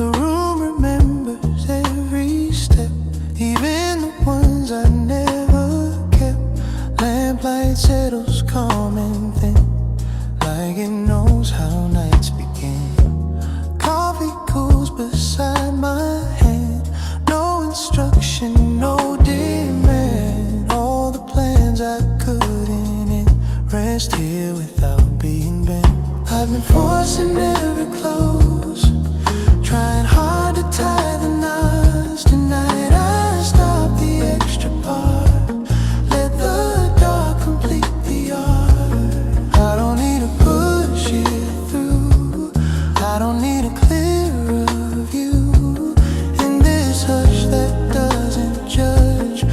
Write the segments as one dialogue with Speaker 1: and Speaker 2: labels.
Speaker 1: The room remembers every step, even the ones I never kept. Lamplight settles calm and thin, like it knows how nights begin. Coffee cools beside my hand, no instruction, no demand. All the plans I couldn't end rest here without being bent. I've been forcing every close, trying hard to tie the knots. Tonight I stop the extra part, let the dark complete the art. I don't need to push it through, I don't need a clearer view. In this hush that doesn't judge,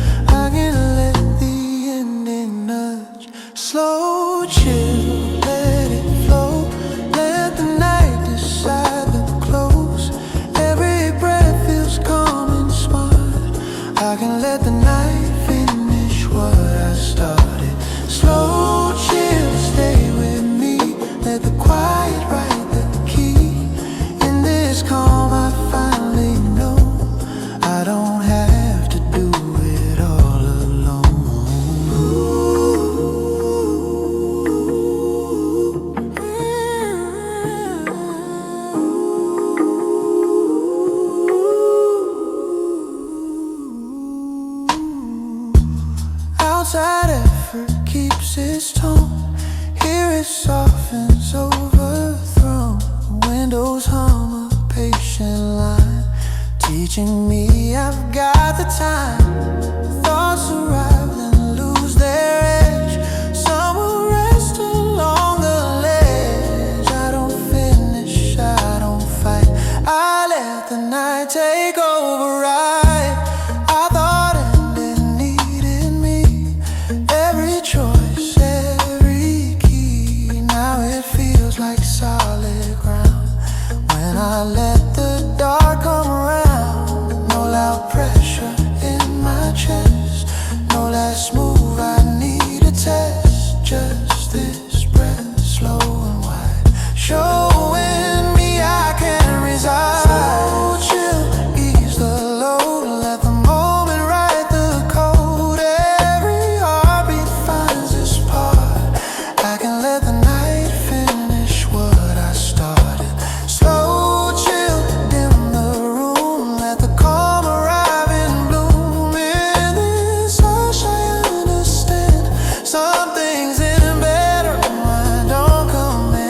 Speaker 1: I can let the ending nudge. Slow chill, let it flow, let the night decide the close. Every breath feels calm and smart, I can let the night finish what I started. Slow chill, stay with me, let the quiet write the key. In this calm I finally know I don't have to do it all alone. Outside effort keeps its tone, here it softens, overthrown. The windows hum a patient line, teaching me I've got the time. Thoughts arrive and lose their edge, some will rest along the ledge. I don't finish, I don't fight, I let the night take over. I thought ending needed me, every choice, every key. Now it feels like solid ground when I let the dark come around. No loud pressure in my chest, no last move I need to test. Just this breath, slow and wide, showing me I can reside. Slow chill, ease the load, let the moment write the code. Every heartbeat finds its part, I can let the night finish what I started. Slow chill, dim the room, let the calm arrive and bloom. In this hush I understand, some things in better when I don't come in.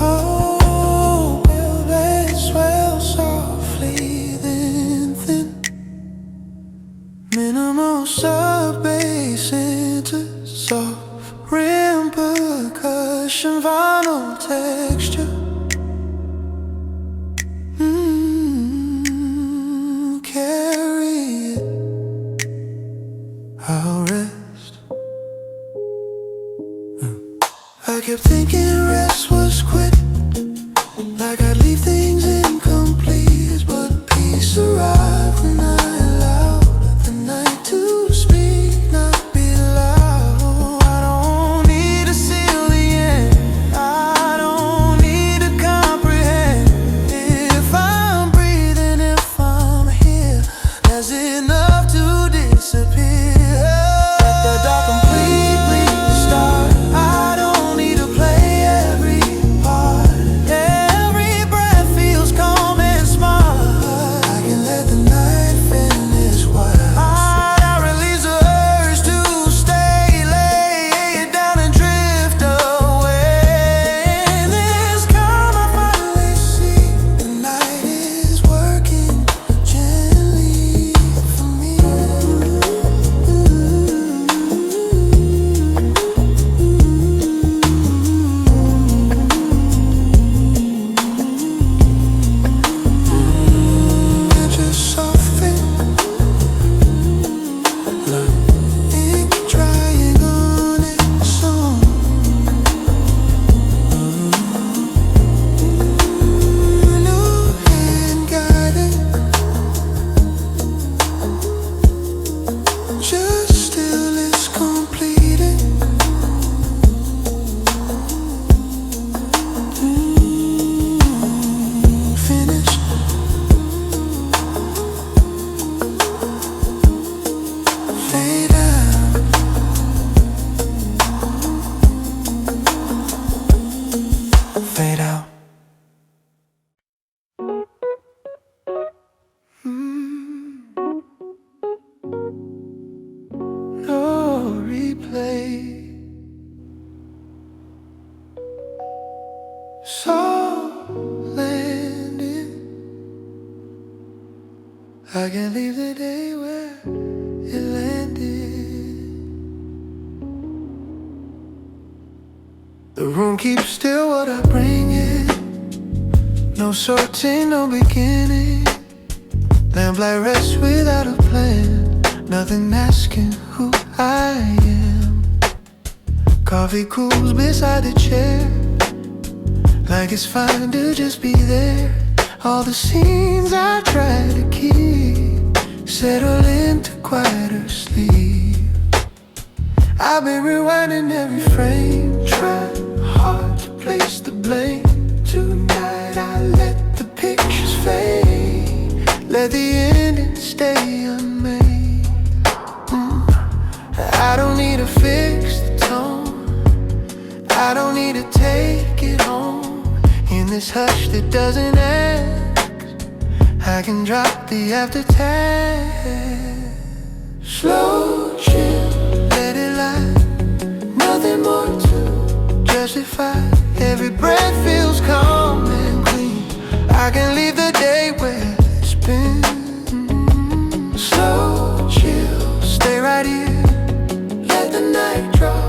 Speaker 1: Oh, baby, swell softly then thin, minimal sub-bass into soft rim percussion, vinyl texture. Carry it, I'll rest. I kept thinking rest was quit, like I'd leave things incomplete. But peace arrived when I allowed the night to speak, not be loud. I don't need to seal the end, I don't need to comprehend. If I'm breathing, if I'm here, there's enough to disappear. Let the dark completely start, I don't need to play every part. Every breath feels calm and smart, I can let the night finish what I release the urge to stay, lay it down and drift away. In this calm I finally see the night is working gently for I can't leave the day where it landed. The room keeps still what I bring it. No sorting, no beginning. Lamplight rests without a plan. Nothing asking who I am. Coffee cools beside the chair, like it's fine to just be there. All the scenes I try to keep settle into quieter sleep. I've been rewinding every frame, trying hard to place the blame. Tonight I let the pictures fade, let the ending stay unmade. I don't need to fix the tone, I don't need to take it home. In this hush that doesn't ask, I can drop the aftertaste. Slow chill, let it lie, nothing more to justify. Every breath feels calm and clean. I can leave the day where it's been. Slow chill, stay right here, let the night draw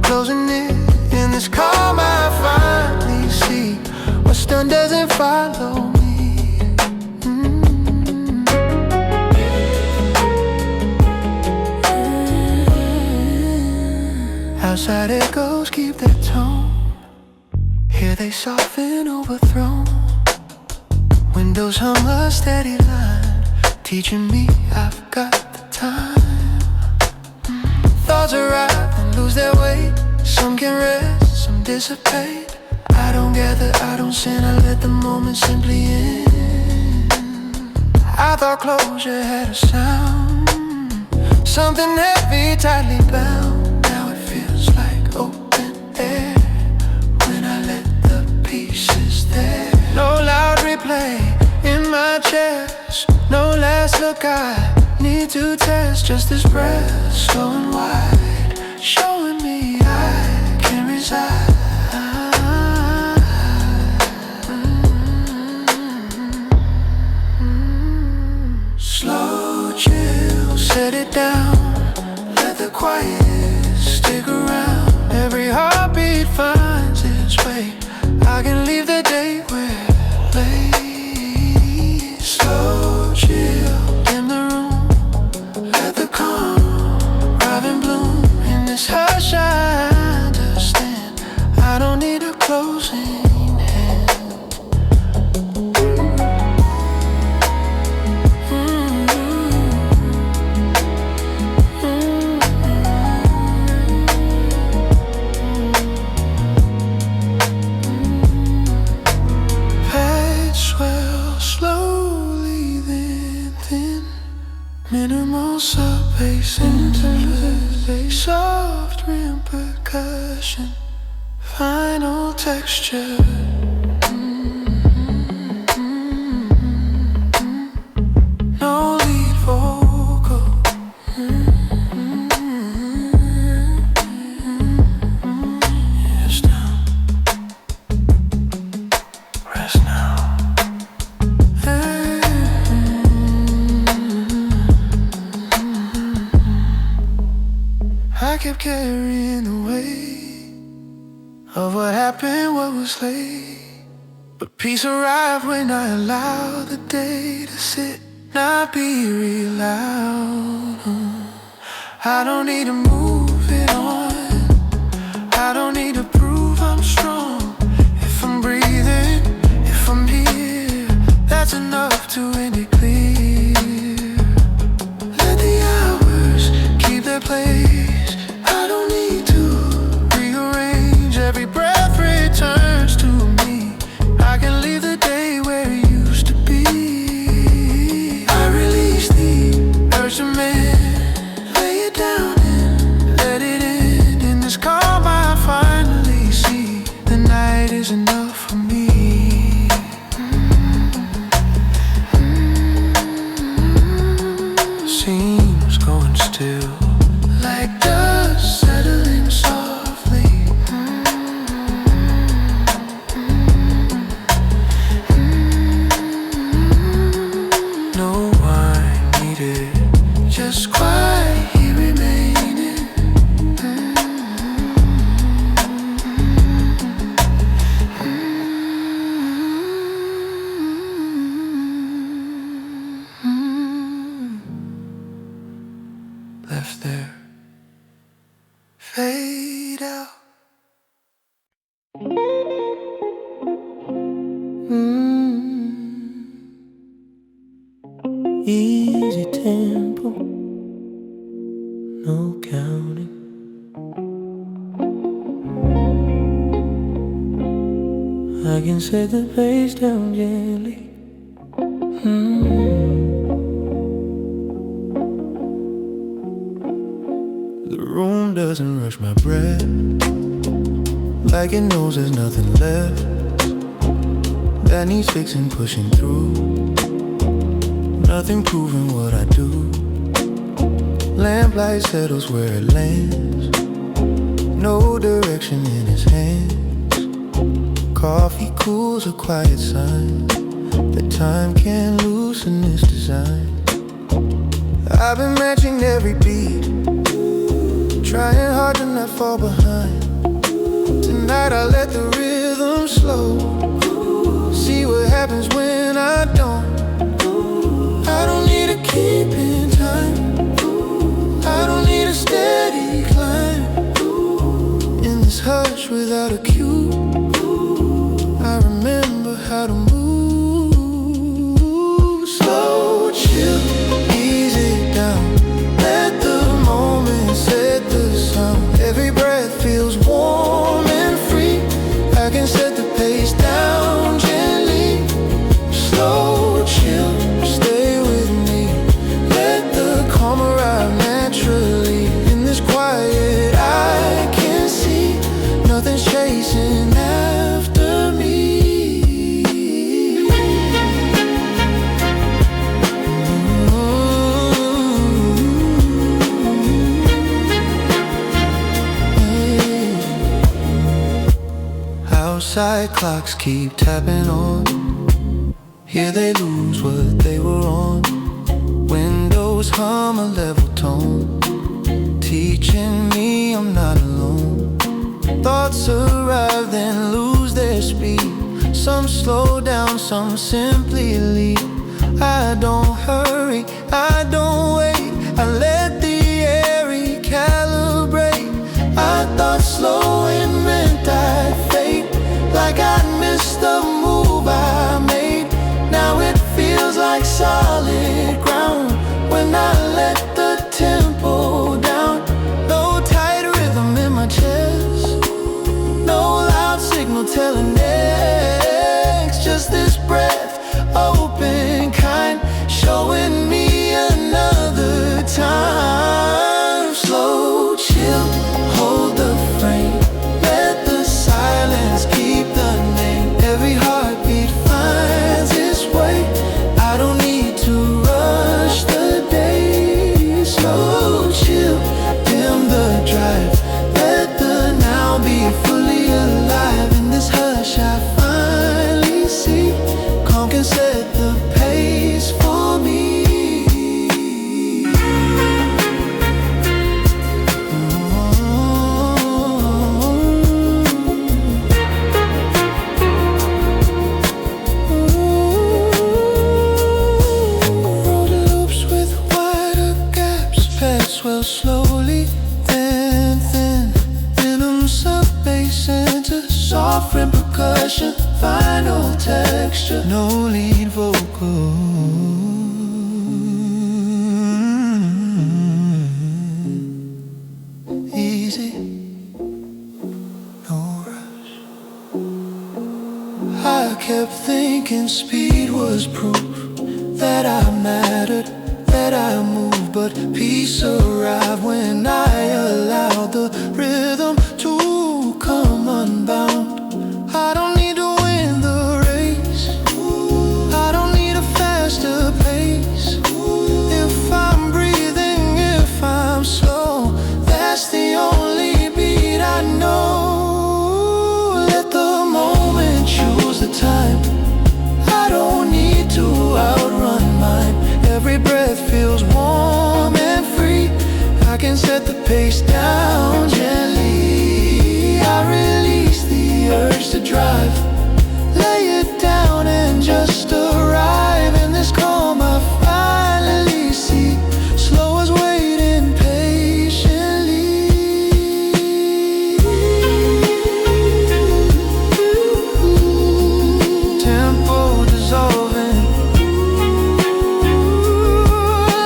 Speaker 1: closing in. In this calm I finally see what's done doesn't follow me. Outside echoes keep their tone, here they soften, overthrown. Windows hum a steady line, teaching me I've got the time. Thoughts arrive and lose their weight. Some can rest, some dissipate. I don't gather, I don't sin, I let the moment simply end. I thought closure had a sound, something heavy, tightly bound. Now it feels like open air when I let the pieces there. No loud replay in my chest, no last look I need to test. Just this breath, slow and wide, showing me I can reside. Slow chill, set it down, let the quiet stick around. Every heartbeat finds its way. I can leave the day where it lay. Slow chill, dim the room, let the calm arrive in bloom. In this hush I understand, I don't need a closing hand. Slowly then thin, minimal sub-bass interlude, soft rim percussion, final texture. No lead vocal. Yes, now. Rest now. I kept carrying the weight of what happened, what was late. But peace arrived when I allowed the day to sit, not be real loud. I don't need to move it on, I don't need to prove I'm strong. If I'm breathing, if I'm here, that's enough to end it clear. Let the hours keep their place, I don't need to rearrange. Every breath returns to me, I can leave the day where it used to be. I release the urge to mend, lay it down and faded, just quietly remaining. Left there, fade out. Easy tempo, no counting. I can set the pace down gently. The room doesn't rush my breath, like it knows there's nothing left that needs fixing, pushing through. Nothing proving what I do. Lamplight settles where it lands, no direction in his hands. Coffee cools, a quiet sign that time can loosen its design. I've been matching every beat, trying hard to not fall behind. Tonight I let the rhythm slow, see what happens when I don't. I don't need to keep in time, I don't need a steady climb. In this hush without a cue, I remember how to move. Slow, chill, ease it down, let the moment set the sound. Every breath feels warm and free, I can set the pace down gently. Slow, chill, stay with me, let the calm arrive naturally. In this quiet I can see nothing's chasing after me. Outside clocks keep tapping on, here they lose what they were on. Windows hum a level tone, teaching me I'm not alone. Thoughts arrive then lose their speed, some slow down, some simply leave. I don't hurry, I don't wait, I let the air recalibrate. I thought slowing meant I'd fade, like I'd missed the move I made. Now it feels like solid ground when I let the tempo down. No tight rhythm in my chest, no loud signal telling next. Just this breath, open kind, showing me another time. Slow, chill, hold the frame, let the silence keep the name. Every heartbeat finds its way, I don't need to rush the day. Slow, chill, dim the drive, let the now be fully alive. In this hush I finally see calm can set the pace for me. Road loops with wider gaps, paths swell slowly, then thin. Rhythm sub bass into soft rim percussion, final texture, no lead vocal. Easy, no rush. I kept thinking speed was proof that I mattered, that I moved, but peace arrived when I allowed the rhythm to come unbound. I don't need to win the race, I don't need a faster pace. If I'm breathing, if I'm slow, that's the only beat I know. Let the moment choose the time, I don't need to outrun mine. Every breath feels warm set the pace down gently. I release the urge to drive, lay it down and just arrive in this calm I finally see. Slow as waiting patiently. Tempo dissolving,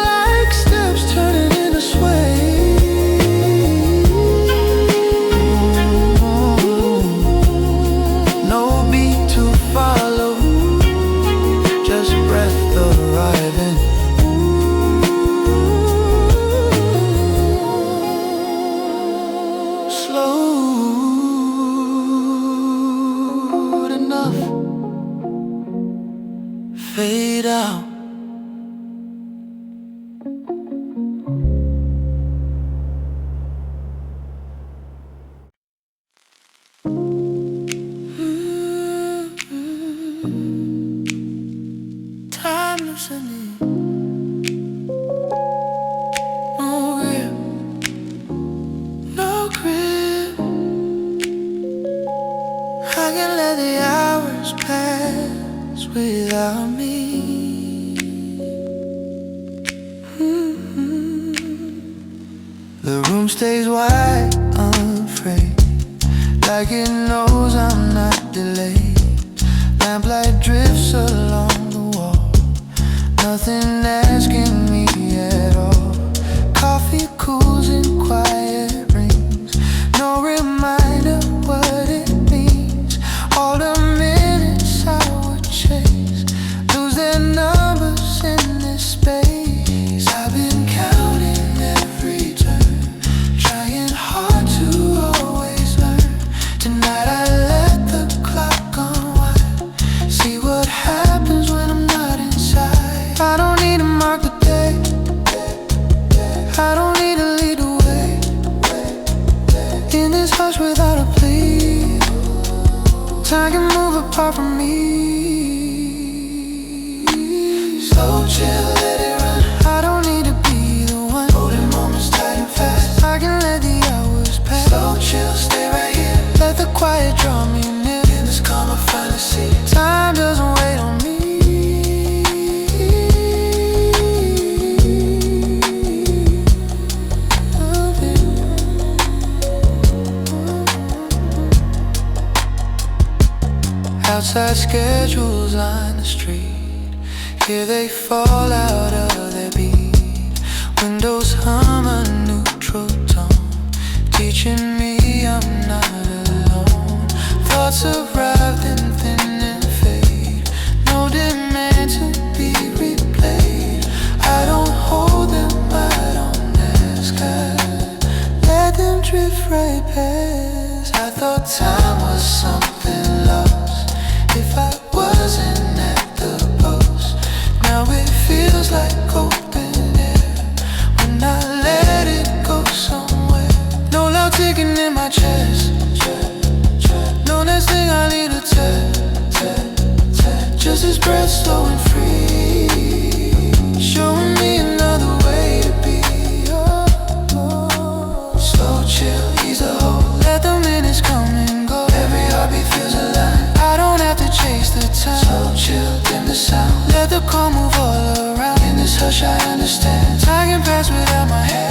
Speaker 1: like steps turning in a sway. No beat to follow, just breath arriving. Slowed enough, fade out. Time loosening, no grip, no grip. I can let the hours pass without me. The room stays wide, unafraid, like it knows I'm not delayed. Lamplight drifts along the wall, nothing asking me at all. Coffee cools in quiet rings, no reminder what it means. All the minutes I would chase lose their numbers in this space. I've been counting every turn, trying hard to always learn. Tonight I let the clock unwind, see what happens when I'm not inside. I don't need to mark the day, I don't need to lead the way. In this hush without a plea, time can move apart from me. Slow chill, let it run, I don't need to be the one holding moments tight and fast. I can let the hours pass. Slow chill, stay right here, let the quiet draw me near. In this calm I finally see time doesn't wait on me. Outside schedules line the street, here they fall out of their beat. Windows hum a neutral tone, teaching me I'm not alone. Thoughts arrive then thin and fade, no demand to be replayed. I don't hold them, I don't ask, I let them drift right past. I thought time was something lost if I wasn't at the post. Now it feels like open air when I let it go somewhere. No loud ticking in my chest, no next thing I need to tell. Just his breath slow and free, showing me another way to be. Slow chill, he's a whole, let the minutes come and go. Every heartbeat feels alive, I don't have to chase the time. Slow chill, dim the sound, let the calm move all around. In this hush I understand, time can pass without my hands.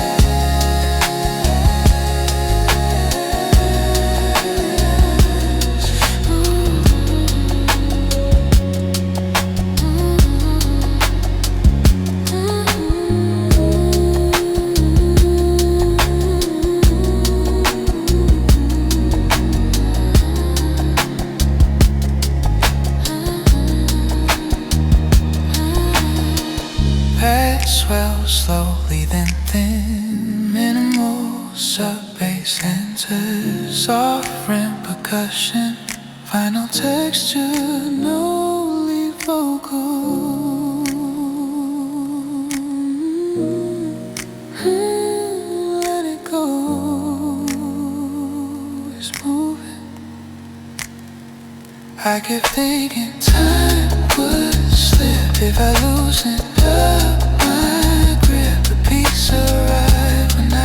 Speaker 1: Swell slowly then thin, minimal sub-bass enters, soft rim percussion, final texture, no lead vocal. Let it go, it's moving. I kept thinking time would slip if I loosened up my grip. A piece arrived when I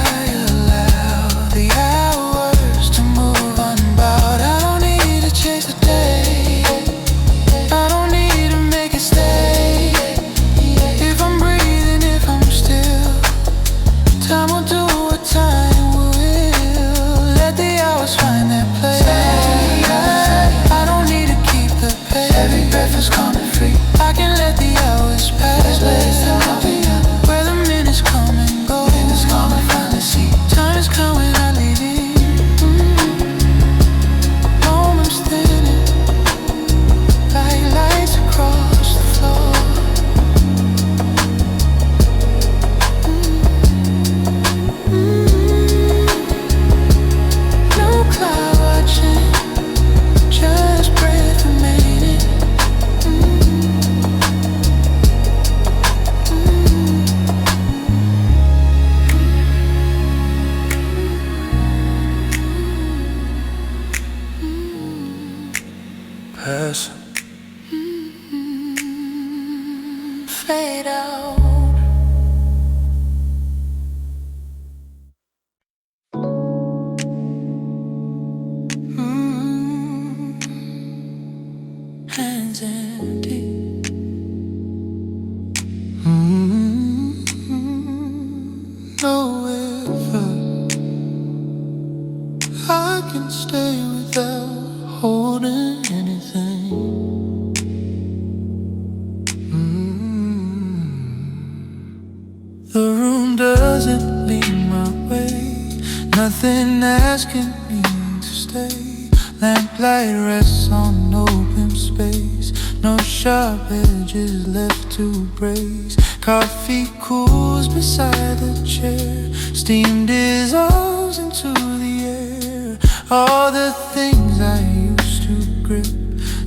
Speaker 1: doesn't lead my way, nothing asking me to stay. Lamplight rests on open space, no sharp edges left to brace. Coffee cools beside the chair, steam dissolves into the air. All the things I used to grip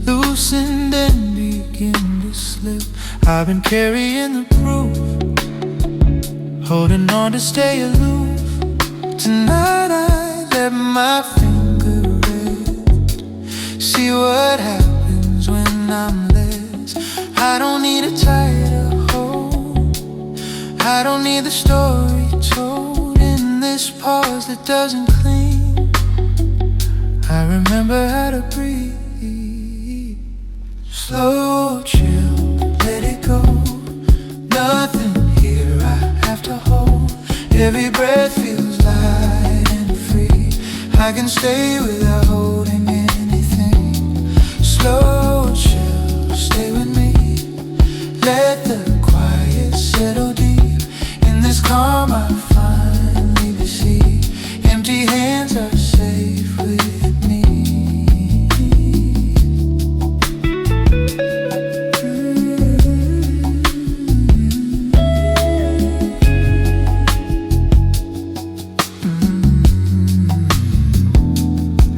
Speaker 1: loosened and begin to slip. I've been carrying the proof, holding on to stay aloof. Tonight I let my finger rest, see what happens when I'm less. I don't need a tighter hold, I don't need the story told in this pause that doesn't cling. I remember how to breathe. Slow, chill, let it go. Nothing here I have to hold. Every breath feels light and free. I can stay without holding anything. Slow, chill, stay with me. Let the quiet settle deep. In this calm I finally see empty hands are safe with me.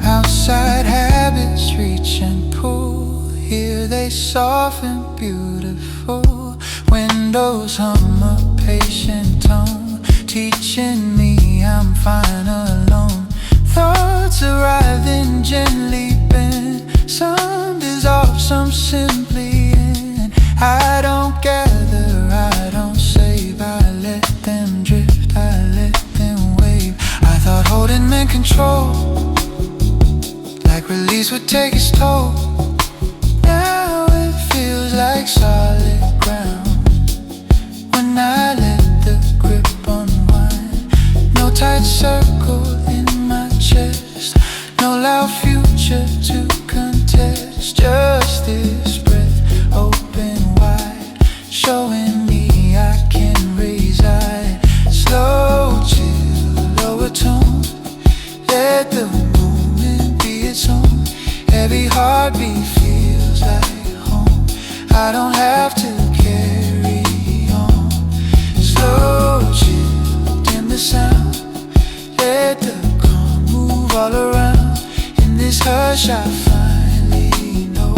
Speaker 1: Outside habits reach and pull, here they soften beautiful. Windows hum a patient tone, teaching me I'm fine alone. Thoughts arrive then gently bend, some dissolve, some simply end. I don't gather, I don't save, I let them drift, I let them wave. I thought holding meant control, like release would take its toll. Now it feels like solid ground when I let the grip unwind. No tight circle in my chest, no loud future to contest. Just this breath open wide, showing me I can reside. Slow, chill, lower tone, let the moment be its own. Every heartbeat feels like home, I don't have to carry on. Slow, chill, dim the sound, let the calm move all around. In this hush I finally know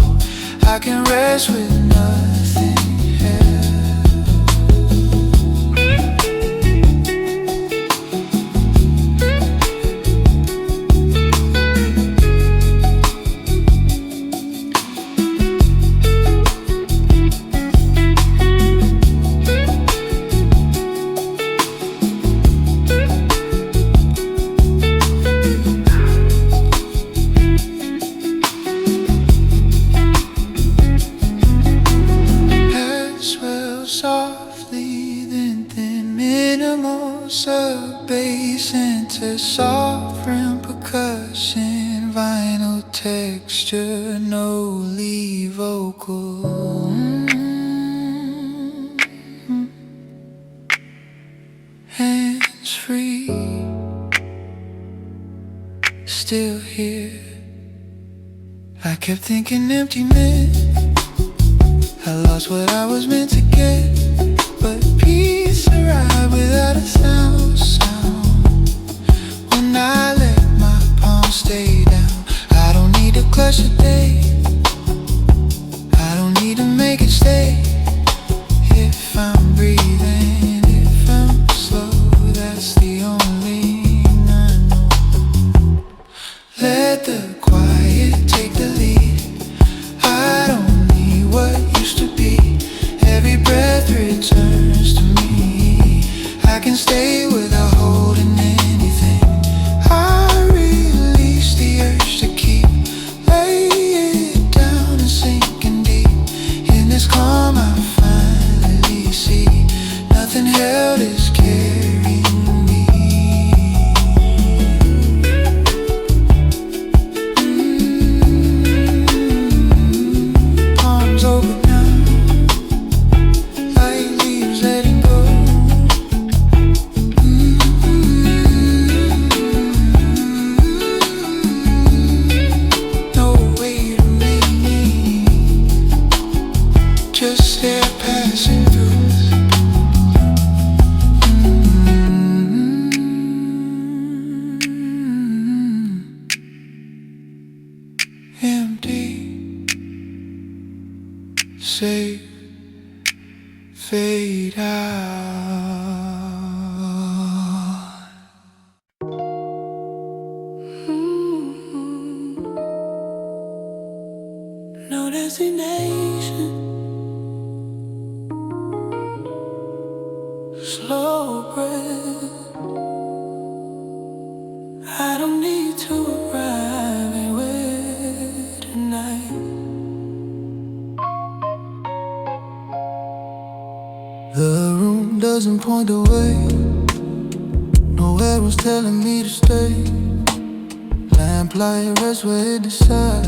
Speaker 1: I can rest with nothing else. Softly, then minimal sub-bass into sovereign percussion, vinyl texture, no lead vocal. Hands free, still here. I kept thinking empty meant I lost what I was meant to get, but peace arrived without a sound. When I let my palms stay down, I don't need to clutch a day, I don't need to make it stay. If I'm breathing, if I'm slow, that's the only thing I know. Let the quiet take the lead, I don't need what used to be. Every breath returns to me, I can stay without holding anything. I release the urge to keep, lay it down and sinking deep. In this calm I finally see nothing held is carrying me. Arms open now, light leaves letting go. destination. Slow breath. I don't need to arrive anywhere tonight. The room doesn't point the way. No arrows telling me to stay. Lamplight rests where it decides.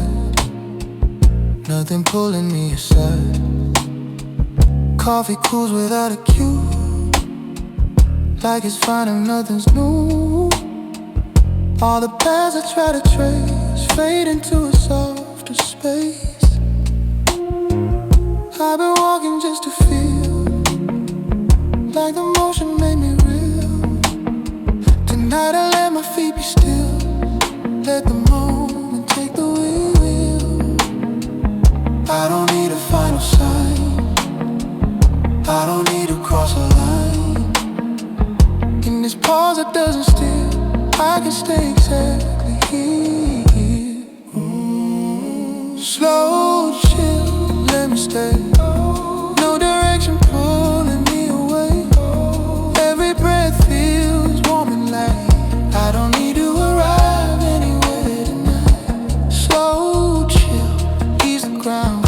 Speaker 1: Nothing pulling me aside. Coffee cools without a cue, like it's finding nothing's new. All the paths I try to trace fade into a softer space. I've been walking just to feel like the motion made me real. Tonight I let my feet be still. Let the moment take the wheel. I don't need a final sign. I don't need to cross a line. In this pause that doesn't steal, I can stay exactly here. Slow chill, let me stay. No direction pulling me away. Every breath feels warm and light. I don't need to arrive anywhere tonight. Slow chill, ease the ground.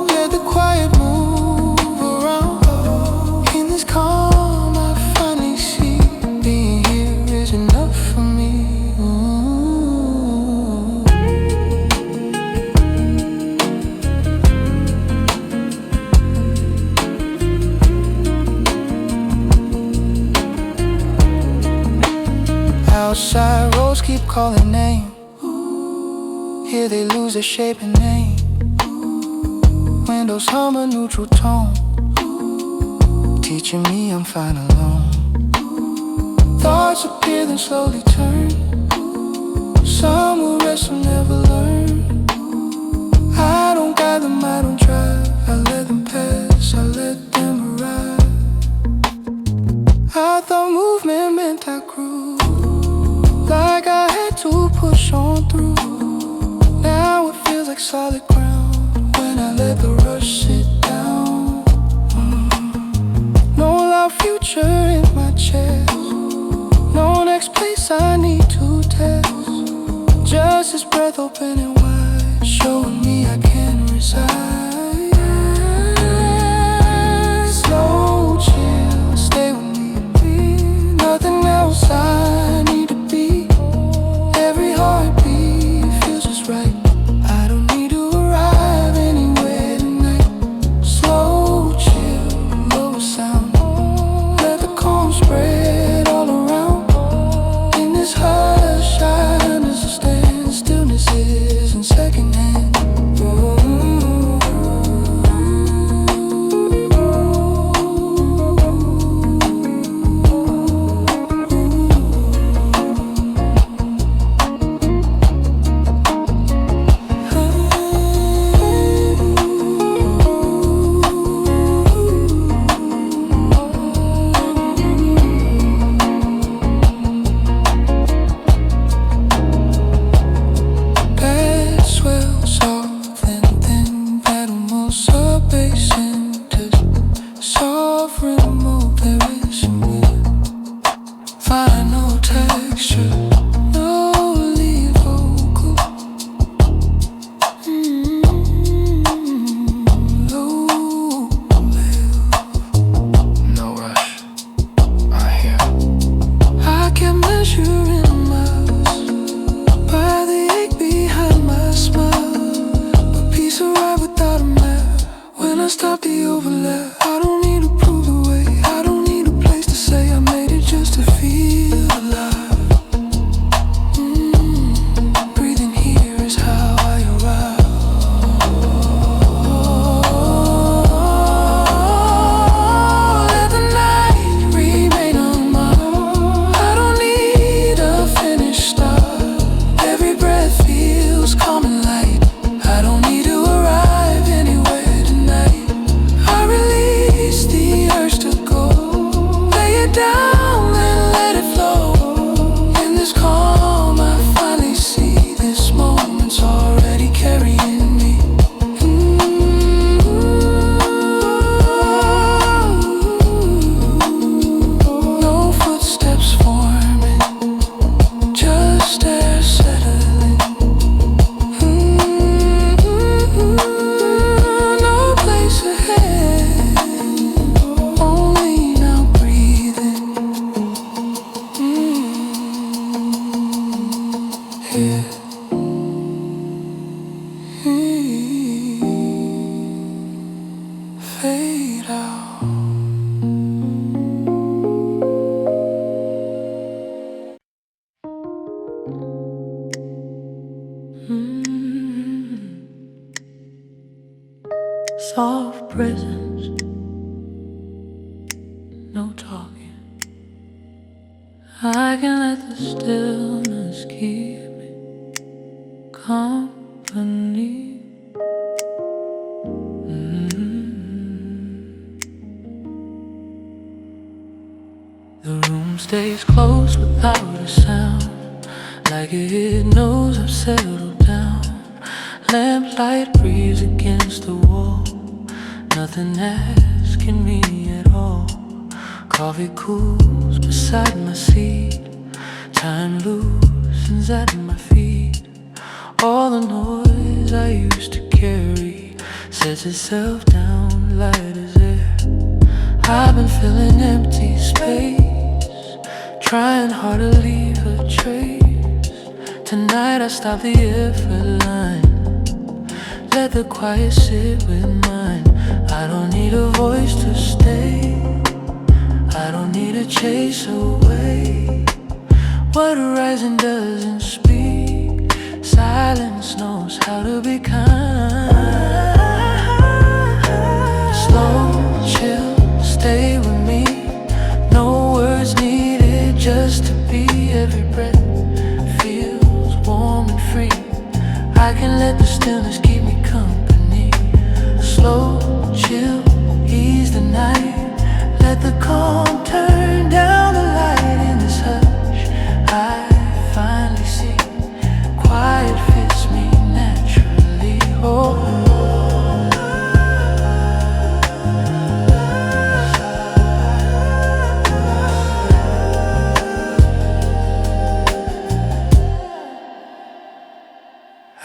Speaker 1: Let the quiet move around. In this calm I finally see being here is enough for me. Outside roads keep calling name. Here they lose their shape and name. Windows hum a neutral tone, teaching me I'm fine alone. Thoughts appear then slowly turn. Some will rest will never learn. I don't guide them, I don't drive. I let them pass, I let them arrive. I thought movement meant I grew, like I had to push on through. Now it feels like solid ground when I let the rush sit down. No loud future in my chest, no next place I need to test. Just this breath open and wide, showing me I can reside. Slow chill, stay with me. Nothing else I need to be. Every heartbeat feels just right. I don't need to arrive anywhere tonight. Slow chill, lower sound. Let the calm spread all around. In this hush I understand stillness isn't secondhand. I can let the stillness keep me company. The room stays closed without a sound, like it knows I've settled down. Lamplight breathes against the wall, nothing asking me at all. Coffee cools beside my seat, time loosens at my feet. All the noise I used to carry sets itself down light as air. I've been filling empty space, trying hard to leave a trace. Tonight I stop the effort line, let the quiet sit with mine. I don't need a voice to stay, I don't need to chase away what horizon doesn't speak. Silence knows how to be kind. Slow, chill, stay with me. No words needed, just to be. Every breath feels warm and free. I can let the stillness keep me company. Slow, chill, ease the night. Let the calm turn down the light in this hush. I finally see quiet fits me naturally. Oh,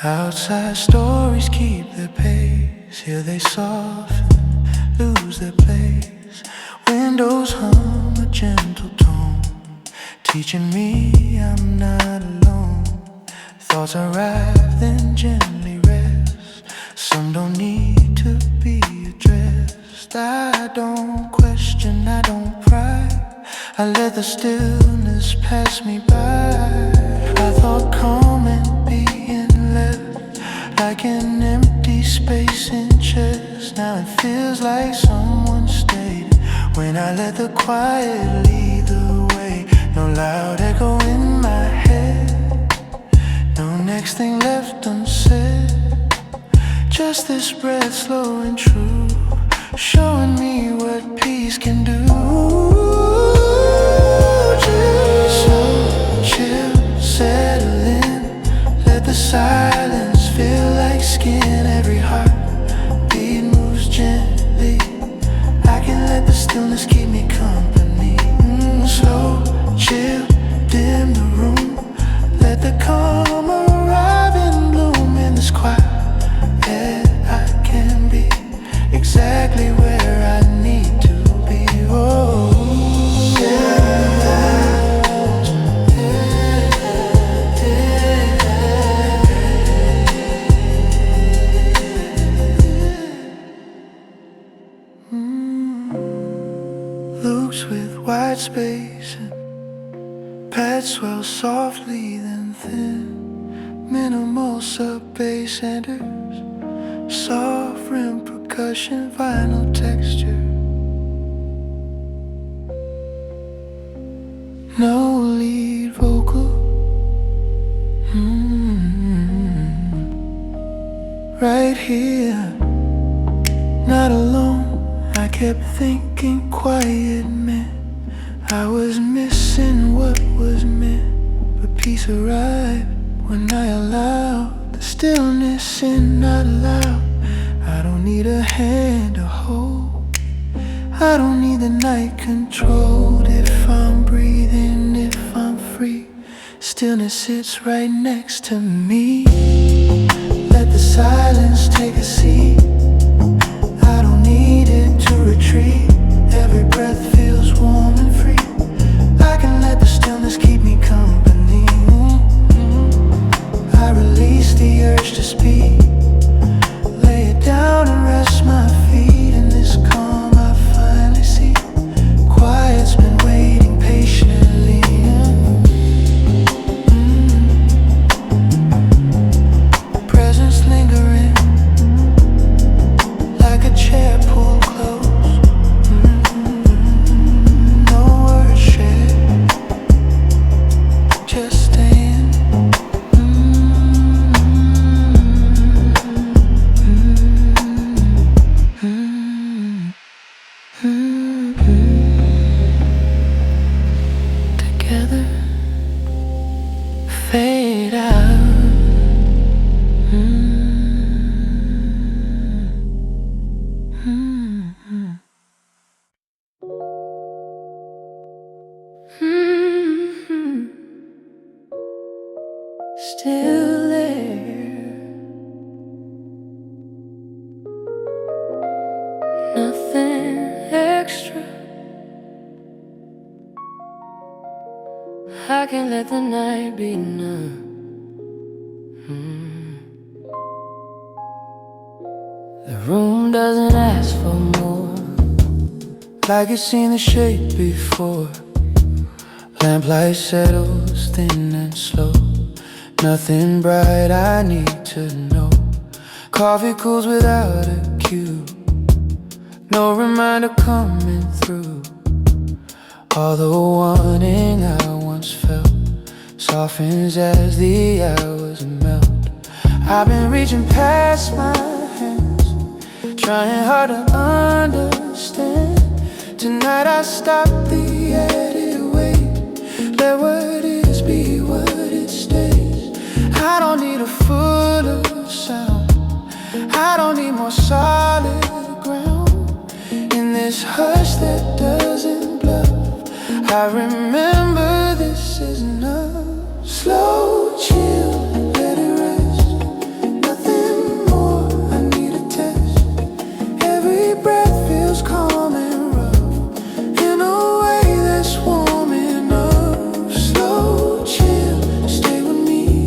Speaker 1: outside stories keep their pace, here they soften, lose their place. Windows hum a gentle tone, teaching me I'm not alone. Thoughts arrive, then gently rest. Some don't need to be addressed. I don't question, I don't pry. I let the stillness pass me by. I thought calm and being left like an empty space in chest. Now it feels like someone stayed when I let the quiet lead the way. No loud echo in my head, no next thing left unsaid. Just this breath slow and true, showing me what peace can do. So chill, settle in, let the silence feel like skin. Every heartbeat moves gently, I can let the stillness keep me company. Slow, chill, dim the room, let the calm arrive in bloom. In this quiet, I can be exactly where I need to be. Oh, loops with wide space and pads swell softly then thin. Minimal sub-bass enters, soft rim percussion, vinyl texture. No lead vocal, right here, not alone. I kept thinking quiet meant I was missing what was meant, but peace arrived when I allowed the stillness in, not loud. I don't need a hand to hold, I don't need the night controlled. If I'm breathing, if I'm free, stillness sits right next to me. Let the silence take a seat, I don't need it to retreat. Every breath feels warm and free, I can let the stillness keep me company. I release the urge to speak, lay it down and rest my feet. In this calm I finally see quiet's been waiting patiently. Presence lingering like a chair pulled close. together fade out. Still there, nothing extra. I can't let the night be enough. The room doesn't ask for more, like it's seen the shape before. Lamplight settles thin and slow. Nothing bright I need to know. Coffee cools without a cue. No reminder coming through. All the wanting I once felt softens as the hours melt. I've been reaching past my hands, trying hard to understand. Tonight I stop the added weight. Let what is be what it stays. I don't need a fuller sound, I don't need more solid ground. In this hush that doesn't bluff, I remember this is enough. Slow, chill, let it rest. Nothing more, I need a test. Every breath feels calm and rough, in a way that's warm enough. Slow, chill, stay with me.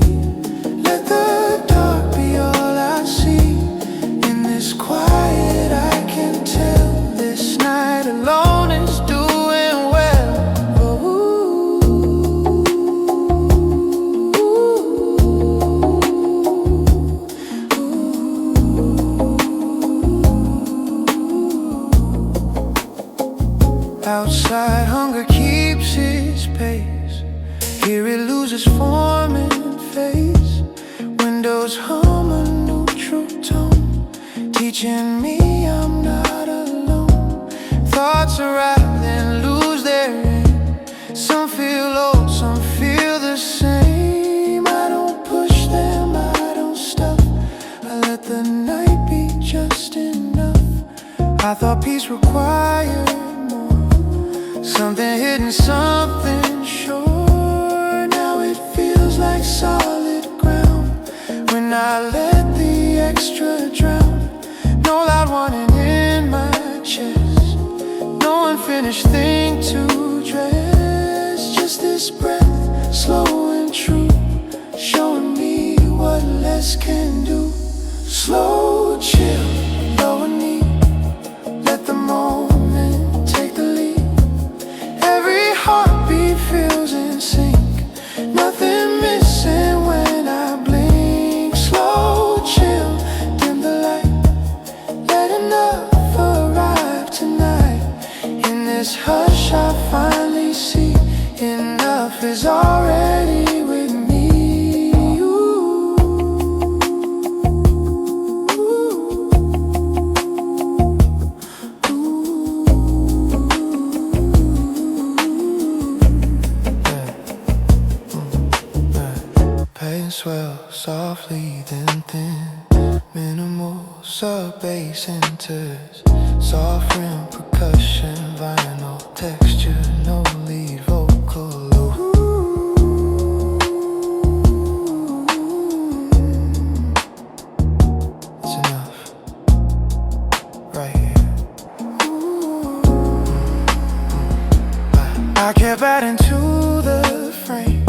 Speaker 1: Let the dark be all I see. In this quiet I can tell this night alone is doing well. Outside hunger keeps its pace. Here it loses form and face. Windows hum a neutral tone, teaching me I'm not alone. Thoughts arrive then lose their aim. Some feel old, some feel the same. I don't push them, I don't stop. I let the night be just enough. I thought peace required something hidden, something sure. Now it feels like solid ground when I let the extra drown. No loud warning in my chest, no unfinished thing to dress. Just this breath, slow and true, showing me what less can do. Slow, chill, lower knee. Let the moment take the lead. Every heartbeat feels in sync, nothing missing when I blink. Slow, chill, dim the light. Let enough arrive tonight. In this hush I finally see enough is already with me. Swell softly then thin, minimal sub-bass enters. Soft rim percussion, vinyl texture, no lead vocal. Ooh, it's enough, right here. I kept adding to the frame,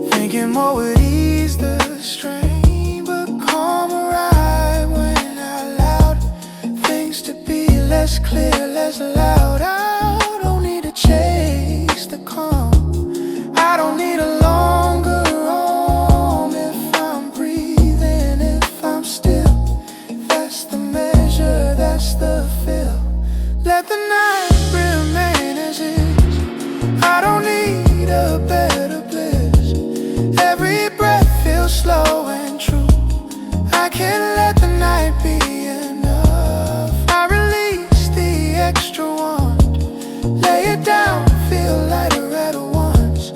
Speaker 1: thinking more would ease the strain, but calm arrived when I allowed things to be less clear, less loud. I don't need to chase the calm, I don't need a longer arm. If I'm breathing, if I'm still, that's the measure, that's the feel. Let the night remain as is, I don't need a better bliss. Every breath feels slow and true, I can't let the night be enough. I release the extra wand, lay it down, feel lighter at once.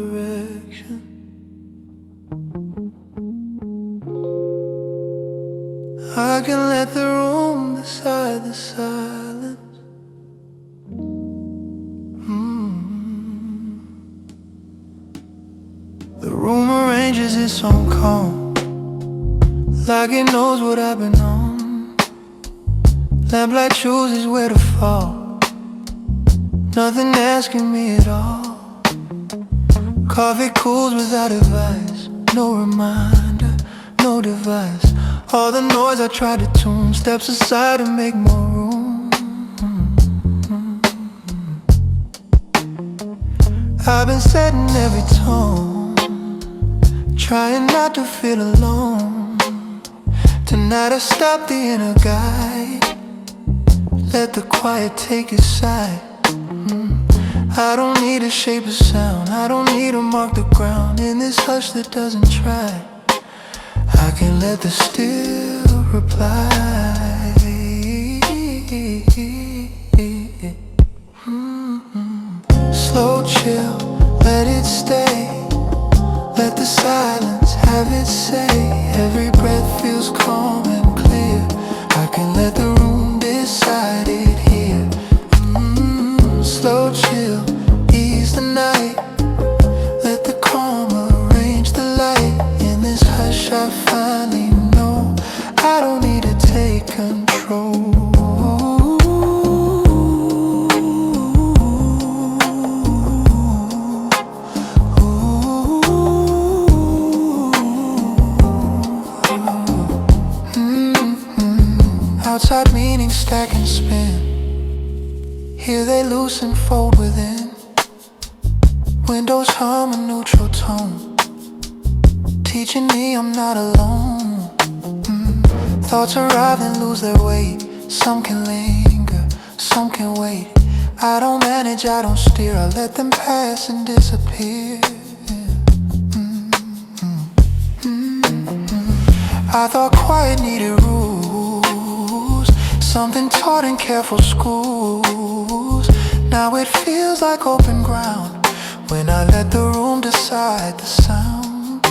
Speaker 1: direction. I can let the room decide the silence. The room arranges its own calm, like it knows what I've been on. Lamplight chooses where to fall, nothing asking me at all. Coffee cools without advice, no reminder, no device. All the noise I try to tune steps aside to make more room. I've been setting every tone, trying not to feel alone. Tonight I stop the inner guide, let the quiet take its side. I don't need to shape a sound, I don't need to mark the ground. In this hush that doesn't try, I can let the still reply. Slow chill, let it stay, let the silence have its say. Every breath feels calm and clear, I can let the room decide it here. Slow chill, ease the night, let the calm arrange the light. In this hush I finally know I don't need to take control. Outside meanings stack and spin, here they loose and fold within. Windows hum a neutral tone, teaching me I'm not alone. Thoughts arrive and lose their weight, some can linger, some can wait. I don't manage, I don't steer, I let them pass and disappear. I thought quiet needed rules, something taught in careful schools. Now it feels like open ground when I let the room decide the sound.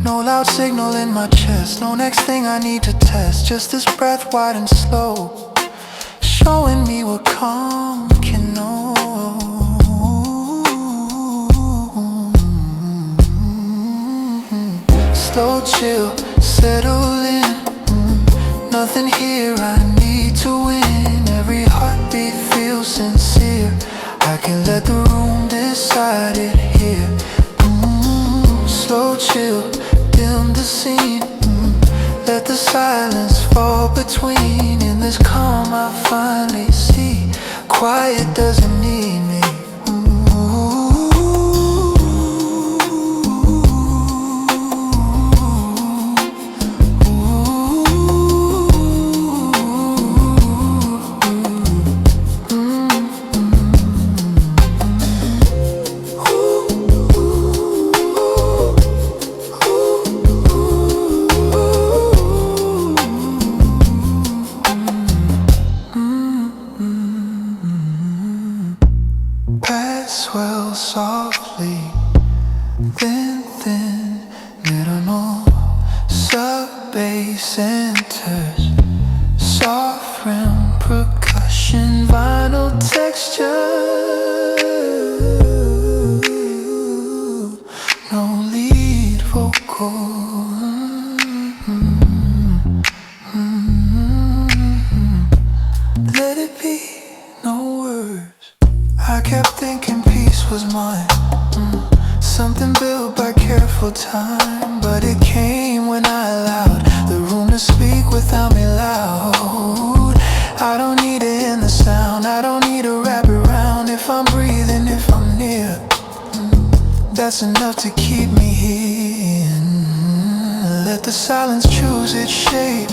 Speaker 1: No loud signal in my chest, no next thing I need to test. Just this breath wide and slow, showing me what calm can know. Slow chill, settle in, nothing here I need to win. Every heartbeat feels sincere, I can let the room decide it here. Slow chill, dim the scene, let the silence fall between. In this calm I finally see, quiet doesn't need me. Swell softly, then thin, minimal. Sub bass enters, soft rim percussion, vinyl texture. No lead vocal. Let it be, no words. I kept thinking peace was mine, something built by careful time. But it came when I allowed the room to speak without me loud. I don't need to end the sound, I don't need to wrap it around. If I'm breathing, if I'm near, that's enough to keep me here. Let the silence choose its shape,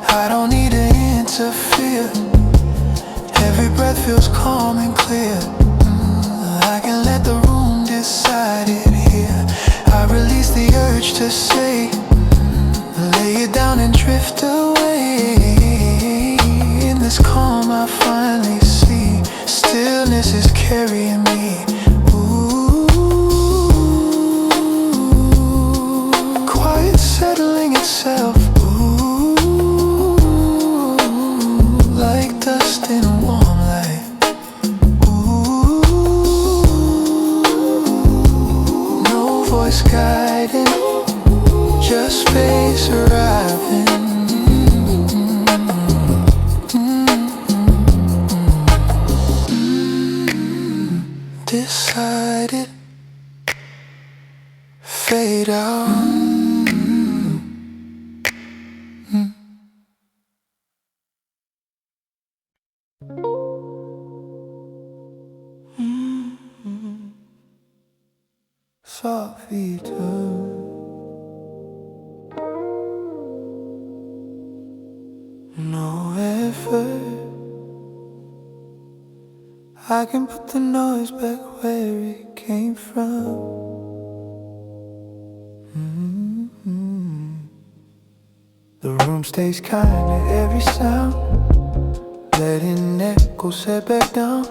Speaker 1: I don't need to interfere. Every breath feels calm and clear, I can let the room decide it here. I release the urge to say, lay it down and drift away. In this calm I finally see, stillness is carrying me. Ooh. voice guiding, just space arriving. Decided, fade out. Soft return. No effort. I can put the noise back where it came from. The room stays kind to every sound, letting echo set back down.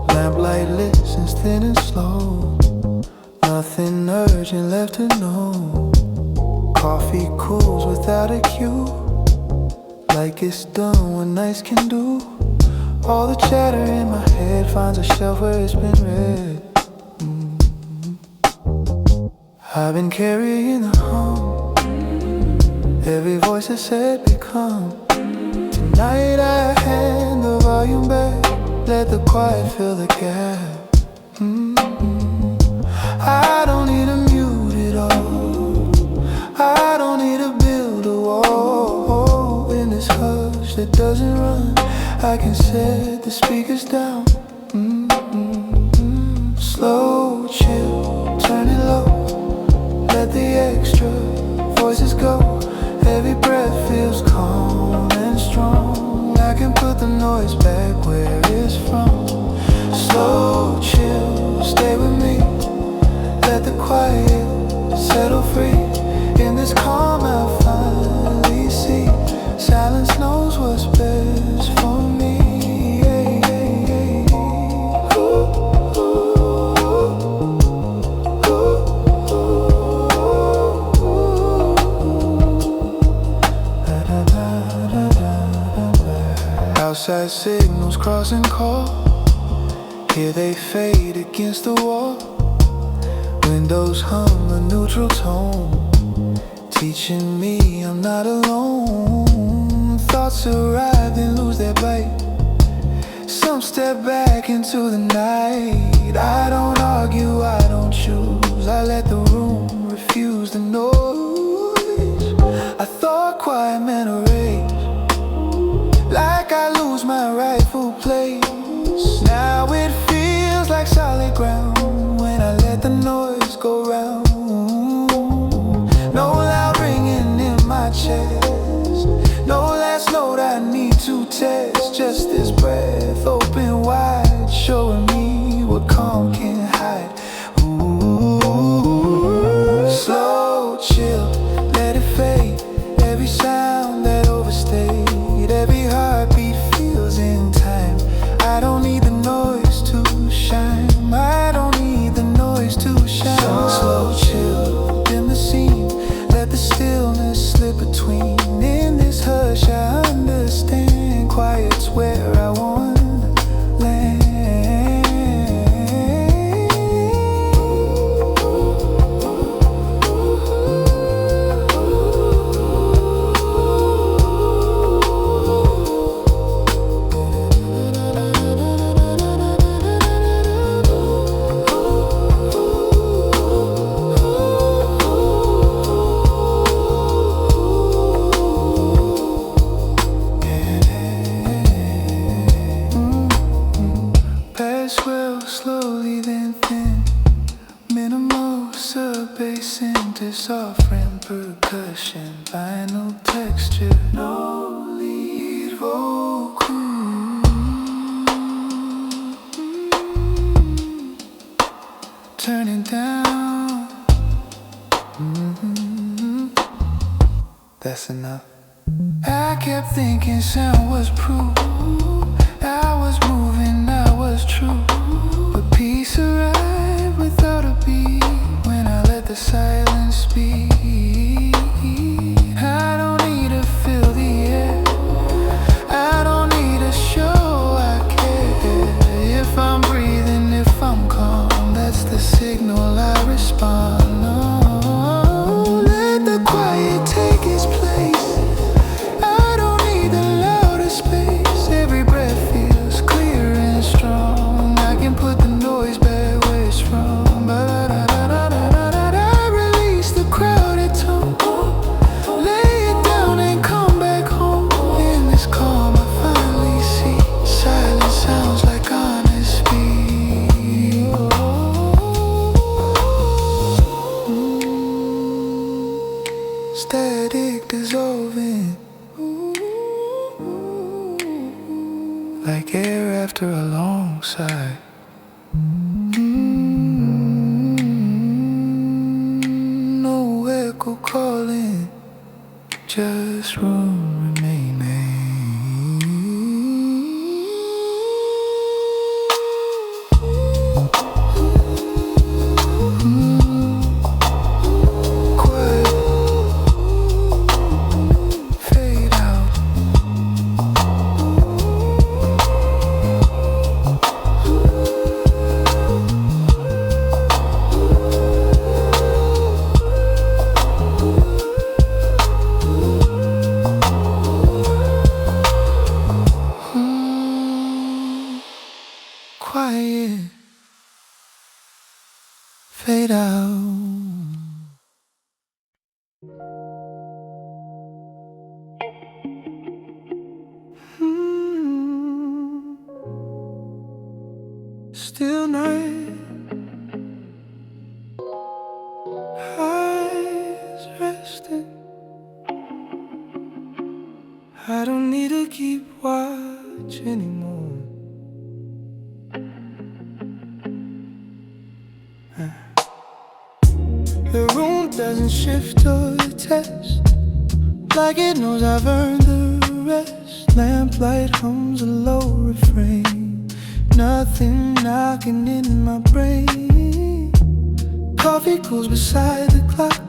Speaker 1: Lamplight listens thin and slow, nothing urgent left to know. Coffee cools without a cue, like it's done what nights can do. All the chatter in my head finds a shelf where it's been read. I've been carrying the hum, every voice that said become. Tonight I hand the volume back, let the quiet fill the gap. I don't need to mute it all, I don't need to build a wall. In this hush that doesn't run, I can set the speakers down. Slow, chill, turn it low, let the extra voices go. Every breath feels calm and strong, I can put the noise back where it's from. Slow, chill, stay with me, let the quiet settle free. In this calm I finally see, silence knows what's best for me. Outside signals cross and call, here they fade against the wall. Windows hum a neutral tone, teaching me I'm not alone. Thoughts arrive and lose their bite, some step back into the night. I don't argue, I don't choose, I let the room refuse the noise. I thought quiet meant a race, like I lose my rightful place. Now it feels like solid ground when I let the noise go round. No loud ringing in my chest, no last note I need to test. Just this breath open wide, showing me what calm can hide. Slow, chill, let it fade. Every sound that overstayed, every heartbeat feels in time. I don't need the noise to shine, I don't need the noise to shine. Slow, chill, dim the scene, let the stillness slip between. In this hush I understand, quiet's where I wanna land. Swell slowly then thin, minimal sub-bass into soft-rim percussion, vinyl texture, no lead vocal. Turning down, that's enough. I kept thinking sound was proof, I was moving, I was true. But peace arrived without a beat when I let the silence speak. I don't need to fill the air, I don't need to show I care. If I'm breathing, if I'm calm, that's the signal I respond. after a long sigh. No echo calling, just room remaining. Quiet, fade out. Quiet, fade out. Still night, eyes resting. I don't need to keep watch anymore. The room doesn't shift or test, like it knows I've earned the rest. Lamplight hums a low refrain, nothing knocking in my brain. Coffee cools beside the clock,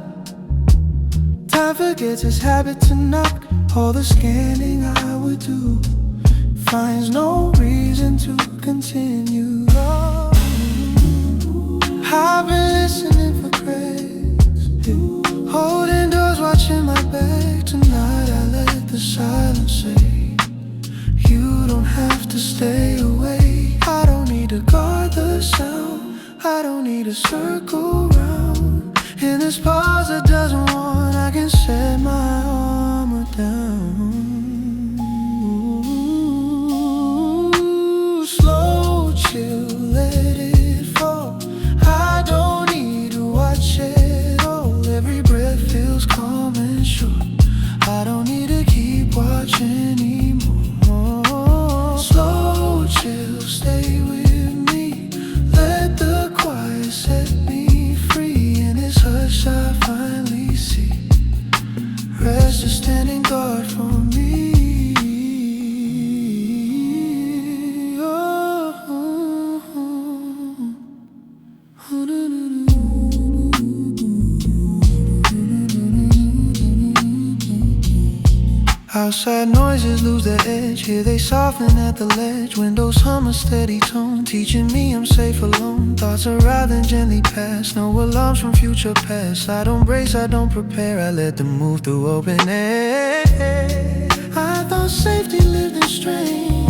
Speaker 1: time forgets its habit to knock. All the scanning I would do finds no reason to continue. Oh, I've been listening for cracks, holding doors, watching my back. Tonight I let the silence say, you don't have to stay away. I don't need to guard the sound, I don't need to circle round. In this pause that doesn't want, I can set my armor down. Slow chill, let it fall. I don't need to watch it all. Every breath feels calm and sure. I don't need to keep watching anymore. Slow chill, stay with me. Let the quiet set me free. In this hush I finally see rest is standing guard for me. Outside noises lose their edge, here they soften at the ledge. Windows hum a steady tone, teaching me I'm safe alone. Thoughts arrive and gently pass, no alarms from future past. I don't brace, I don't prepare, I let them move through open air. I thought safety lived in strain,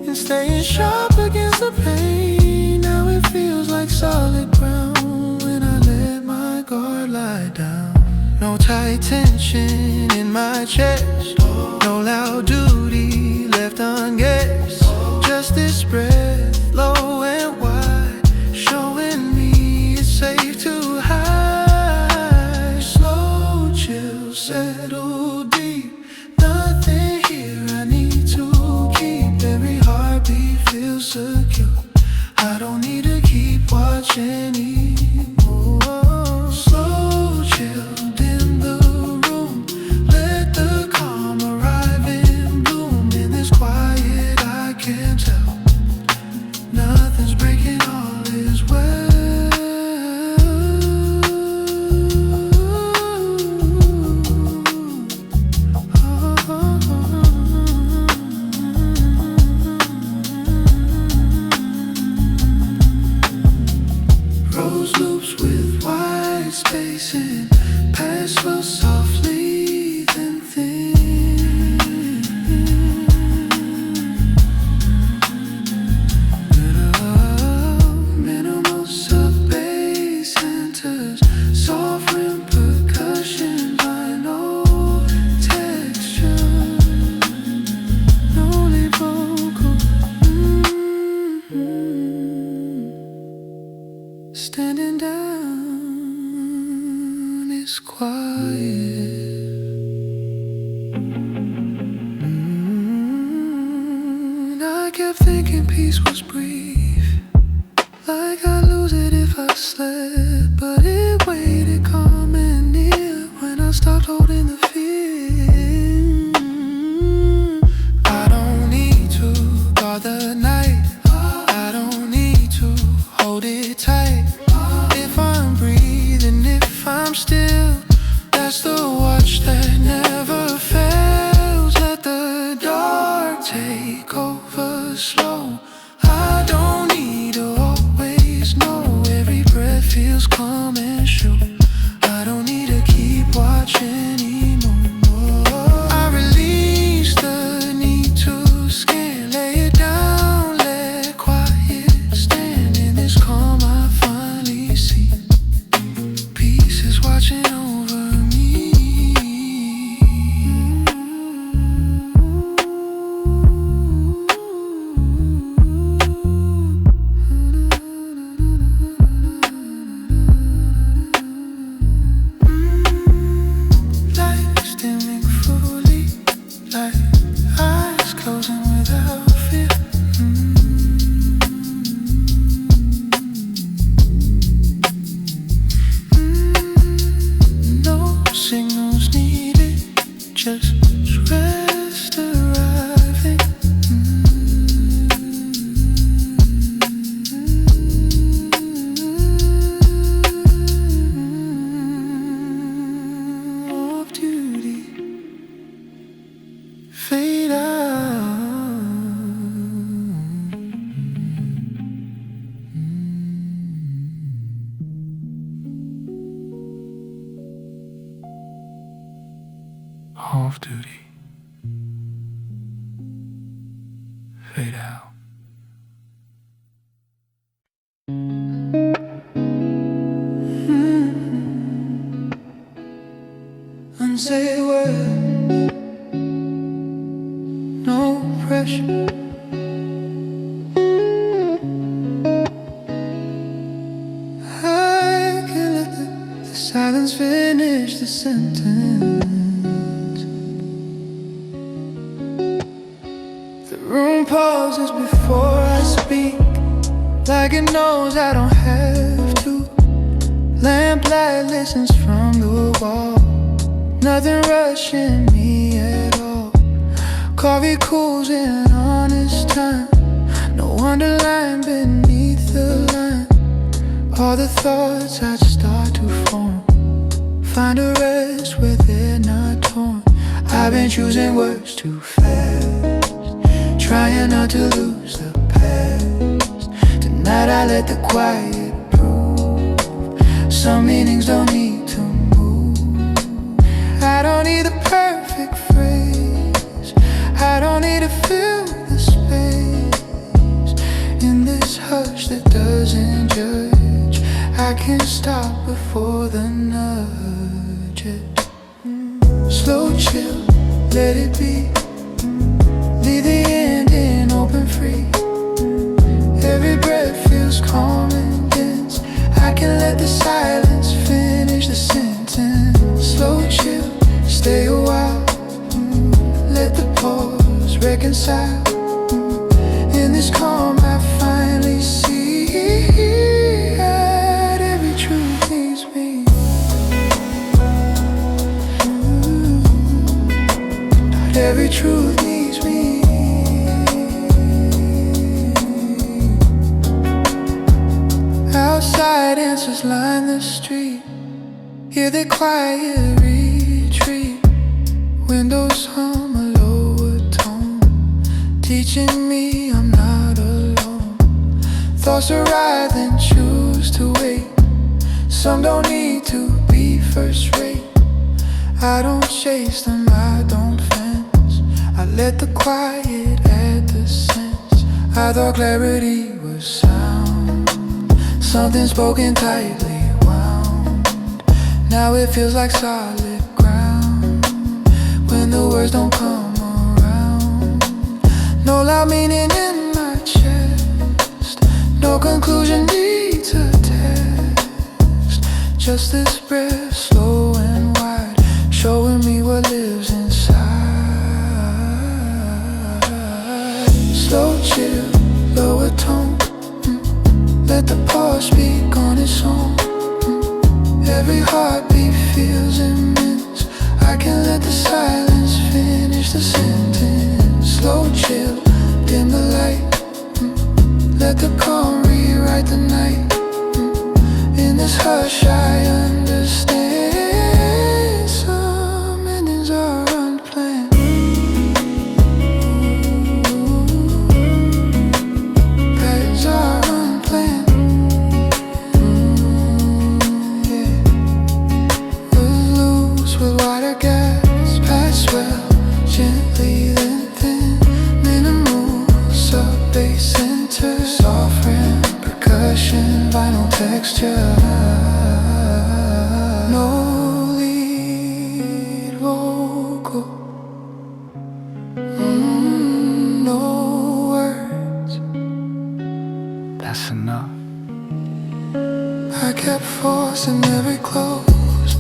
Speaker 1: and staying sharp against the pain. Now it feels like solid ground when I let my guard lie down. No tight tension in my chest, no loud duty left unguessed. Just this breath, low and wide, showing me it's safe to hide. Slow chill, settle deep, nothing here I need to keep. Every heartbeat feels secure, I don't need to keep watching anymore. Slow chill, spacing, pass flow softly then thin. Minimal sub-bass enters, soft rim percussion by no texture, no lead vocal. Standing down is quiet. I kept thinking peace was brief, like I'd lose it if I slept. But it waited calm and near when I stopped holding the fear. I don't need to guard the night, I don't need to hold it tight. If I'm breathing, if I'm still, that's the watch that never fails. Let the dark take over slow. I don't need to always know. Every breath feels calm and sure. I don't need to keep watch anymore. I release the need to scan. Lay it down, let quiet stand. In this calm I finally see peace is watching over me. Lights dimming fully, like eyes closing without fear. No signals needed, just rest arriving. Off duty, fade out. Off duty, fade out. Unsaid words, no pressure. I can let the silence finish the sentence. The room pauses before I speak, like it knows I don't have to. Lamplight listens from the wall, nothing rushing me at all. Coffee cools in honest time, no underline beneath the line. All the thoughts I'd start to form, find a rest where they're not torn. I've been choosing words too fast, trying not to lose the past. Tonight I let the quiet prove some meanings don't need to move. I don't need the perfect phrase, I don't need to fill the space. In this hush that doesn't judge, I can stop before the nudges. Slow chill, let it be. Leave the ending open free. Every breath feels calm and dense. I can let the silence finish the sentence. Slow chill, stay a while. Let the pause reconcile. In this calm I finally see that every truth needs me. Not every truth needs me. Outside answers line the street, hear the quiet retreat. Windows hum a lower tone, teaching me I'm not alone. Thoughts arrive then choose to wait. Some don't need to be first rate. I don't chase them, I don't fence. I let the quiet add the sense. I thought clarity was sound, something spoken tightly wound. Now it feels like solid ground when the words don't come around. No loud meaning in my chest, no conclusion needs a test. Just this breath, slow and wide, showing me what lives inside. Slow chill, lower tone. Let the pause speak on its own. Every heartbeat feels immense. I can let the silence finish the sentence. Slow chill, dim the light. Let the calm rewrite the night. In this hush I understand. Some endings are unplanned. Patterns are unplanned. Yeah. Was loose with wider gaps. Pass well, gently then thin. Minimal sub-bass center. Soft rim, percussion, vinyl texture. No lead vocal. No words. That's enough. I kept forcing every close,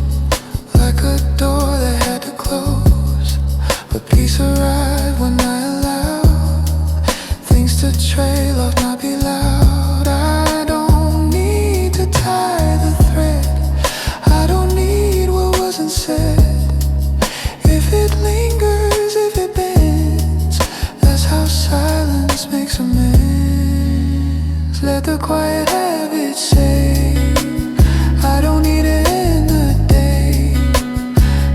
Speaker 1: like a door that had to close. But peace arrived when I allowed things to trail off, not be loud. I don't need to tie the thread. I don't need what wasn't said. If it lingers, if it bends, that's how silence makes amends. Let the quiet habit say, I don't need to end the day.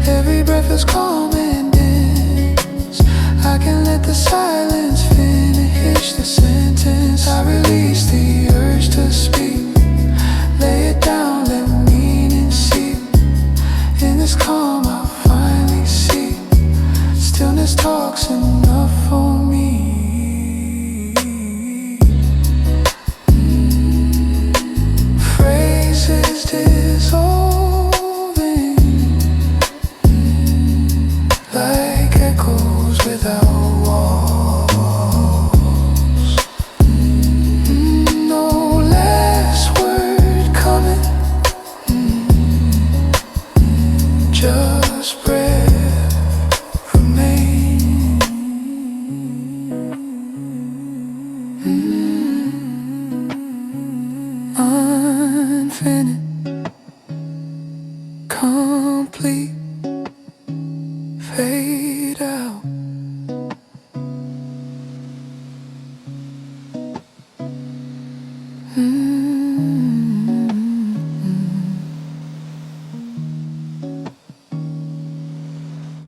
Speaker 1: Every breath is calm and dense. I can let the silence finish the sentence. I release the urge to speak. Lay it down, let meaning seep. In this calm I finally see stillness talks enough for me. Phrases dissolving like echoes without walls. No last word coming, just breath remaining. Unfinished, complete.